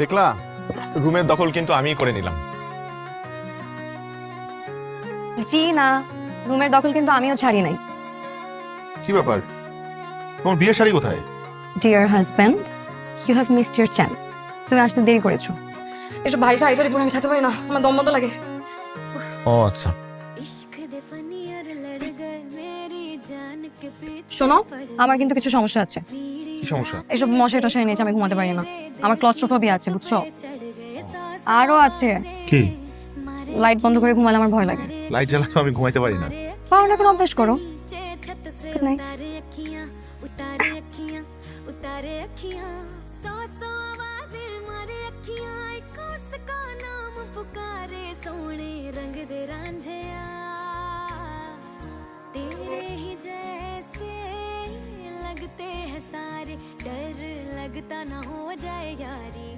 দেখলা, রুমের দখল কিন্তু আমিই করে নিলাম। জি না, রুমের দখল কিন্তু আমিও ছাড়ি নাই। কি ব্যাপার, তোমার বিয়ের শাড়ি কোথায়? Dear husband, you have missed your chance. তুমি আসতে দেরি করেছো। এসব ভারী শাড়ি টাড়ি পরে আমি থাকতে পারি না, আমার দম বন্ধ লাগে। ও আচ্ছা। শোনো, আমার কিন্তু কিছু সমস্যা আছে। কি সমস্যা? এসব মশাই টশাই নিয়ে আমি ঘুমাতে পারি না। আমার ক্লস্ট্রোফোবিয়া আছে, বুঝছো? আরো আছে, কি? লাইট বন্ধ করে ঘুমালে আমার ভয় লাগে। লাইট জ্বালা তো আমি ঘুমাইতে পারি না। তাহলে এখন অভ্যাস করো। Good night. तेरे ही जैसे लगते हैं सारे, डर लगता ना हो जाए यारी।